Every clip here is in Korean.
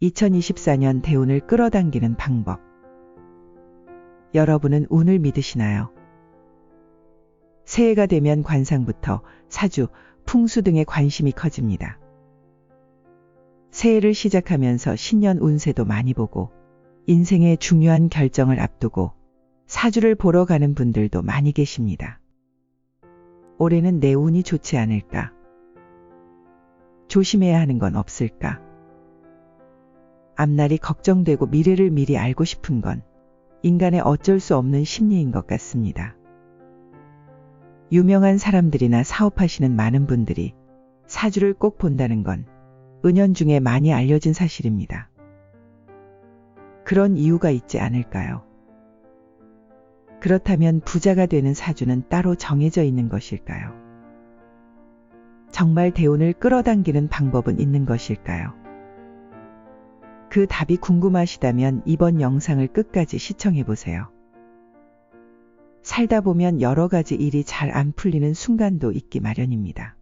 2024년 대운을 끌어당기는 방법. 여러분은 운을 믿으시나요? 새해가 되면 관상부터 사주, 풍수 등에 관심이 커집니다. 새해를 시작하면서 신년 운세도 많이 보고 인생의 중요한 결정을 앞두고 사주를 보러 가는 분들도 많이 계십니다. 올해는 내 운이 좋지 않을까? 조심해야 하는 건 없을까? 앞날이 걱정되고 미래를 미리 알고 싶은 건 인간의 어쩔 수 없는 심리인 것 같습니다. 유명한 사람들이나 사업하시는 많은 분들이 사주를 꼭 본다는 건 은연중에 많이 알려진 사실입니다. 그런 이유가 있지 않을까요? 그렇다면 부자가 되는 사주는 따로 정해져 있는 것일까요? 정말 대운을 끌어당기는 방법은 있는 것일까요? 그 답이 궁금하시다면 이번 영상을 끝까지 시청해보세요. 살다 보면 여러 가지 일이 잘 안 풀리는 순간도 있기 마련입니다.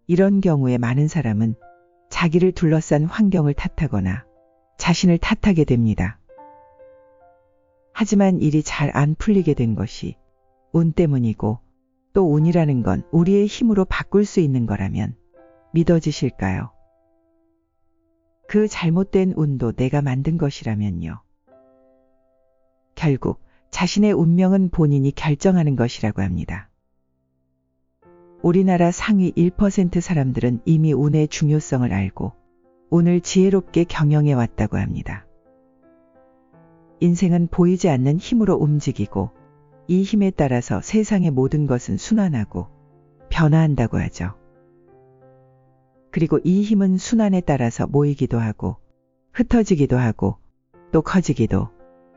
이런 경우에 많은 사람은 자기를 둘러싼 환경을 탓하거나 자신을 탓하게 됩니다. 하지만 일이 잘 안 풀리게 된 것이 운 때문이고 또 운이라는 건 우리의 힘으로 바꿀 수 있는 거라면 믿어지실까요? 그 잘못된 운도 내가 만든 것이라면요. 결국 자신의 운명은 본인이 결정하는 것이라고 합니다. 우리나라 상위 1% 사람들은 이미 운의 중요성을 알고 운을 지혜롭게 경영해 왔다고 합니다. 인생은 보이지 않는 힘으로 움직이고 이 힘에 따라서 세상의 모든 것은 순환하고 변화한다고 하죠. 그리고 이 힘은 순환에 따라서 모이기도 하고 흩어지기도 하고 또 커지기도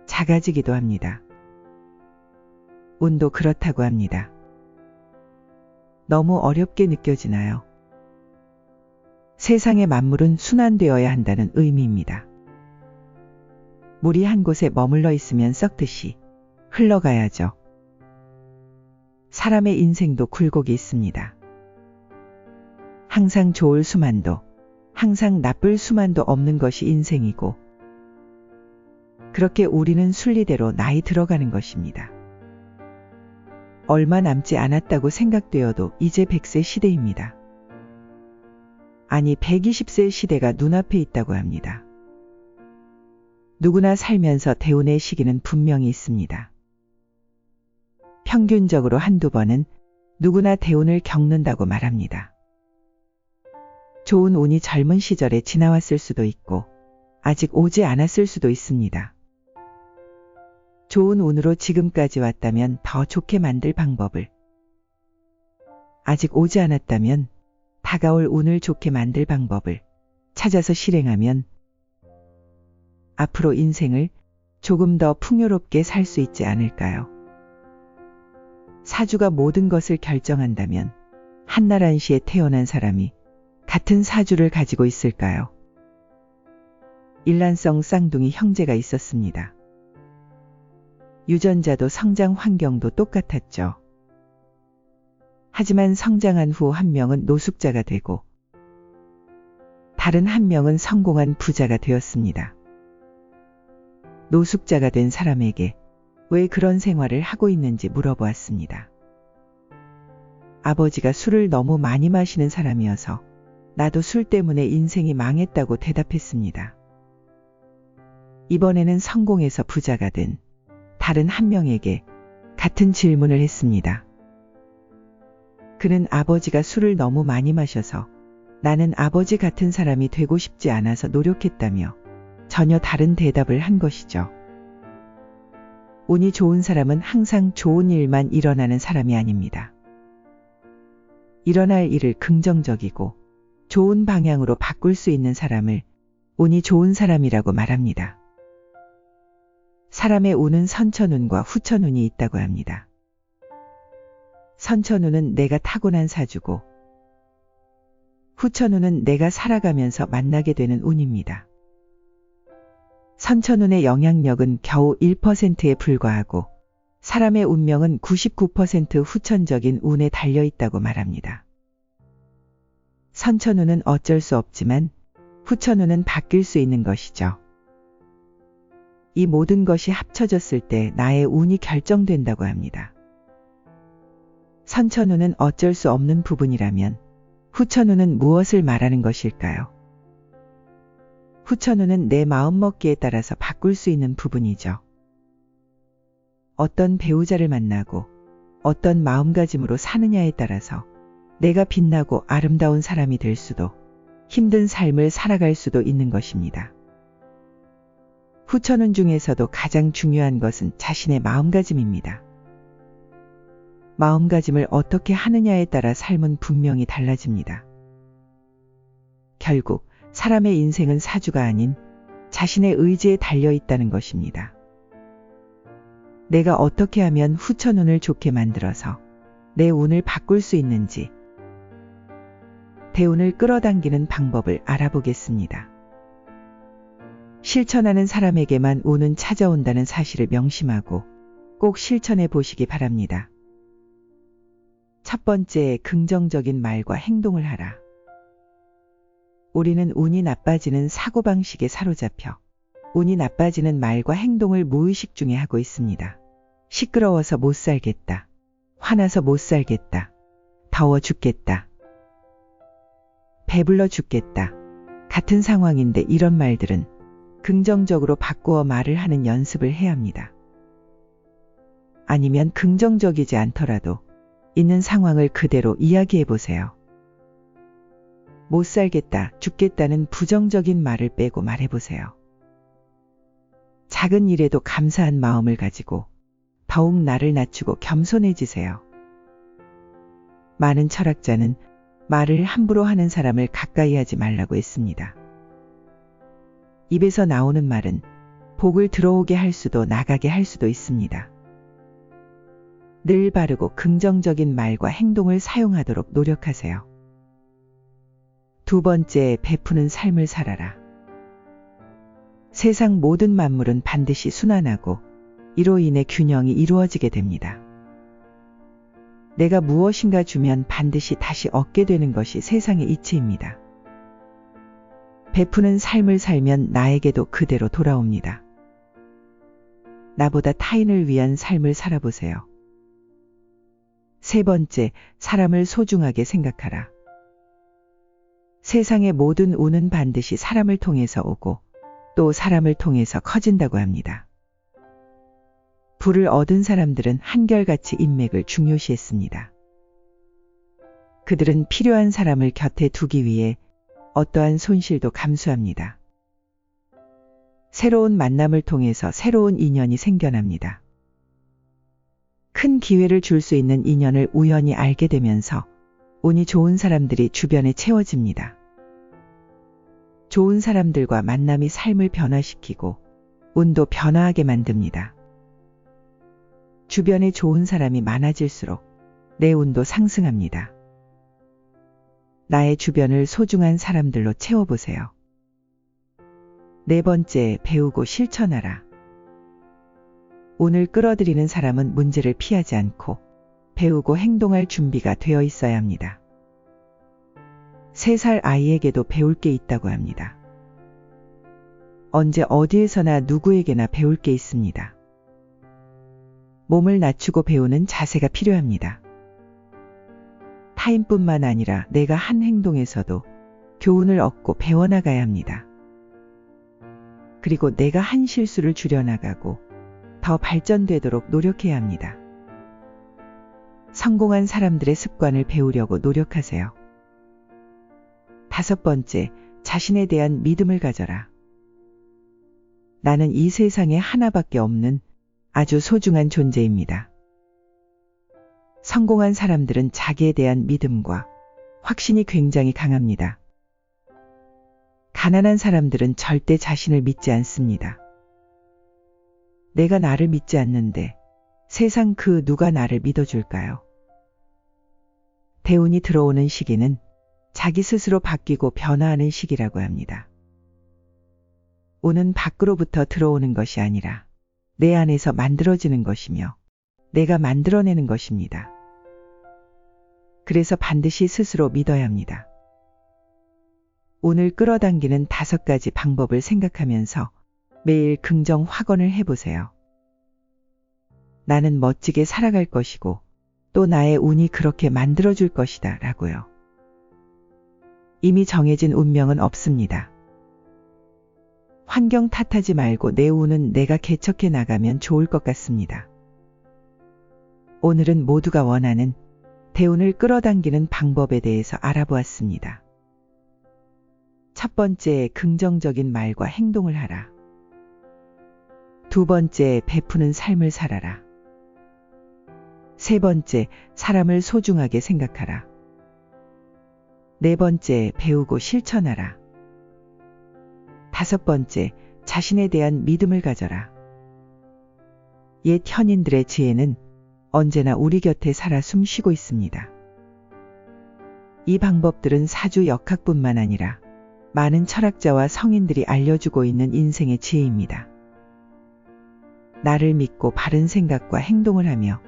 작아지기도 합니다. 운도 그렇다고 합니다. 너무 어렵게 느껴지나요? 세상의 만물은 순환되어야 한다는 의미입니다. 물이 한 곳에 머물러 있으면 썩듯이 흘러가야죠. 사람의 인생도 굴곡이 있습니다. 항상 좋을 수만도, 항상 나쁠 수만도 없는 것이 인생이고, 그렇게 우리는 순리대로 나이 들어가는 것입니다. 얼마 남지 않았다고 생각되어도 이제 100세 시대입니다. 아니 120세 시대가 눈앞에 있다고 합니다. 누구나 살면서 대운의 시기는 분명히 있습니다. 평균적으로 한두 번은 누구나 대운을 겪는다고 말합니다. 좋은 운이 젊은 시절에 지나왔을 수도 있고 아직 오지 않았을 수도 있습니다. 좋은 운으로 지금까지 왔다면 더 좋게 만들 방법을, 아직 오지 않았다면 다가올 운을 좋게 만들 방법을 찾아서 실행하면 앞으로 인생을 조금 더 풍요롭게 살 수 있지 않을까요? 사주가 모든 것을 결정한다면 한나라시에 태어난 사람이 같은 사주를 가지고 있을까요? 일란성 쌍둥이 형제가 있었습니다. 유전자도 성장 환경도 똑같았죠. 하지만 성장한 후 한 명은 노숙자가 되고 다른 한 명은 성공한 부자가 되었습니다. 노숙자가 된 사람에게 왜 그런 생활을 하고 있는지 물어보았습니다. 아버지가 술을 너무 많이 마시는 사람이어서 나도 술 때문에 인생이 망했다고 대답했습니다. 이번에는 성공해서 부자가 된 다른 한 명에게 같은 질문을 했습니다. 그는 아버지가 술을 너무 많이 마셔서 나는 아버지 같은 사람이 되고 싶지 않아서 노력했다며 전혀 다른 대답을 한 것이죠. 운이 좋은 사람은 항상 좋은 일만 일어나는 사람이 아닙니다. 일어날 일을 긍정적이고 좋은 방향으로 바꿀 수 있는 사람을 운이 좋은 사람이라고 말합니다. 사람의 운은 선천운과 후천운이 있다고 합니다. 선천운은 내가 타고난 사주고 후천운은 내가 살아가면서 만나게 되는 운입니다. 선천운의 영향력은 겨우 1%에 불과하고 사람의 운명은 99% 후천적인 운에 달려있다고 말합니다. 선천운은 어쩔 수 없지만 후천운은 바뀔 수 있는 것이죠. 이 모든 것이 합쳐졌을 때 나의 운이 결정된다고 합니다. 선천운은 어쩔 수 없는 부분이라면 후천운은 무엇을 말하는 것일까요? 후천운은 내 마음먹기에 따라서 바꿀 수 있는 부분이죠. 어떤 배우자를 만나고 어떤 마음가짐으로 사느냐에 따라서 내가 빛나고 아름다운 사람이 될 수도 힘든 삶을 살아갈 수도 있는 것입니다. 후천운 중에서도 가장 중요한 것은 자신의 마음가짐입니다. 마음가짐을 어떻게 하느냐에 따라 삶은 분명히 달라집니다. 결국 사람의 인생은 사주가 아닌 자신의 의지에 달려 있다는 것입니다. 내가 어떻게 하면 후천운을 좋게 만들어서 내 운을 바꿀 수 있는지 대운을 끌어당기는 방법을 알아보겠습니다. 실천하는 사람에게만 운은 찾아온다는 사실을 명심하고 꼭 실천해 보시기 바랍니다. 첫 번째, 긍정적인 말과 행동을 하라. 우리는 운이 나빠지는 사고방식에 사로잡혀 운이 나빠지는 말과 행동을 무의식 중에 하고 있습니다. 시끄러워서 못 살겠다. 화나서 못 살겠다. 더워 죽겠다. 배불러 죽겠다. 같은 상황인데 이런 말들은 긍정적으로 바꾸어 말을 하는 연습을 해야 합니다. 아니면 긍정적이지 않더라도 있는 상황을 그대로 이야기해 보세요. 못 살겠다, 죽겠다는 부정적인 말을 빼고 말해보세요. 작은 일에도 감사한 마음을 가지고 더욱 나를 낮추고 겸손해지세요. 많은 철학자는 말을 함부로 하는 사람을 가까이 하지 말라고 했습니다. 입에서 나오는 말은 복을 들어오게 할 수도 나가게 할 수도 있습니다. 늘 바르고 긍정적인 말과 행동을 사용하도록 노력하세요. 두 번째, 베푸는 삶을 살아라. 세상 모든 만물은 반드시 순환하고 이로 인해 균형이 이루어지게 됩니다. 내가 무엇인가 주면 반드시 다시 얻게 되는 것이 세상의 이치입니다. 베푸는 삶을 살면 나에게도 그대로 돌아옵니다. 나보다 타인을 위한 삶을 살아보세요. 세 번째, 사람을 소중하게 생각하라. 세상의 모든 운은 반드시 사람을 통해서 오고 또 사람을 통해서 커진다고 합니다. 부를 얻은 사람들은 한결같이 인맥을 중요시했습니다. 그들은 필요한 사람을 곁에 두기 위해 어떠한 손실도 감수합니다. 새로운 만남을 통해서 새로운 인연이 생겨납니다. 큰 기회를 줄 수 있는 인연을 우연히 알게 되면서 운이 좋은 사람들이 주변에 채워집니다. 좋은 사람들과 만남이 삶을 변화시키고 운도 변화하게 만듭니다. 주변에 좋은 사람이 많아질수록 내 운도 상승합니다. 나의 주변을 소중한 사람들로 채워보세요. 네 번째, 배우고 실천하라. 운을 끌어들이는 사람은 문제를 피하지 않고 배우고 행동할 준비가 되어 있어야 합니다. 3살 아이에게도 배울 게 있다고 합니다. 언제 어디에서나 누구에게나 배울 게 있습니다. 몸을 낮추고 배우는 자세가 필요합니다. 타인뿐만 아니라 내가 한 행동에서도 교훈을 얻고 배워나가야 합니다. 그리고 내가 한 실수를 줄여나가고 더 발전되도록 노력해야 합니다. 성공한 사람들의 습관을 배우려고 노력하세요. 5 번째, 자신에 대한 믿음을 가져라. 나는 이 세상에 하나밖에 없는 아주 소중한 존재입니다. 성공한 사람들은 자기에 대한 믿음과 확신이 굉장히 강합니다. 가난한 사람들은 절대 자신을 믿지 않습니다. 내가 나를 믿지 않는데 세상 그 누가 나를 믿어줄까요? 대운이 들어오는 시기는 자기 스스로 바뀌고 변화하는 시기라고 합니다. 운은 밖으로부터 들어오는 것이 아니라 내 안에서 만들어지는 것이며 내가 만들어내는 것입니다. 그래서 반드시 스스로 믿어야 합니다. 운을 끌어당기는 5가지 방법을 생각하면서 매일 긍정 확언을 해보세요. 나는 멋지게 살아갈 것이고 또 나의 운이 그렇게 만들어줄 것이다 라고요. 이미 정해진 운명은 없습니다. 환경 탓하지 말고 내 운은 내가 개척해 나가면 좋을 것 같습니다. 오늘은 모두가 원하는 대운을 끌어당기는 방법에 대해서 알아보았습니다. 첫 번째, 긍정적인 말과 행동을 하라. 두 번째, 베푸는 삶을 살아라. 세 번째, 사람을 소중하게 생각하라. 네 번째, 배우고 실천하라. 다섯 번째, 자신에 대한 믿음을 가져라. 옛 현인들의 지혜는 언제나 우리 곁에 살아 숨쉬고 있습니다. 이 방법들은 사주 역학뿐만 아니라 많은 철학자와 성인들이 알려주고 있는 인생의 지혜입니다. 나를 믿고 바른 생각과 행동을 하며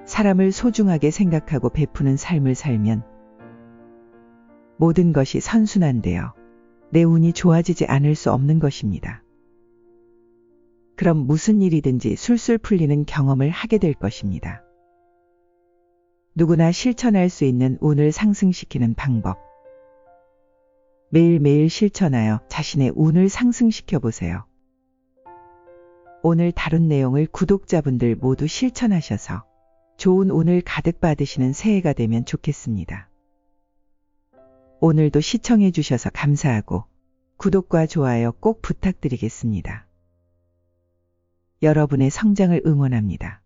사람을 소중하게 생각하고 베푸는 삶을 살면 모든 것이 선순환되어 내 운이 좋아지지 않을 수 없는 것입니다. 그럼 무슨 일이든지 술술 풀리는 경험을 하게 될 것입니다. 누구나 실천할 수 있는 운을 상승시키는 방법. 매일매일 실천하여 자신의 운을 상승시켜 보세요. 오늘 다룬 내용을 구독자분들 모두 실천하셔서 좋은 운을 가득 받으시는 새해가 되면 좋겠습니다. 오늘도 시청해 주셔서 감사하고 구독과 좋아요 꼭 부탁드리겠습니다. 여러분의 성장을 응원합니다.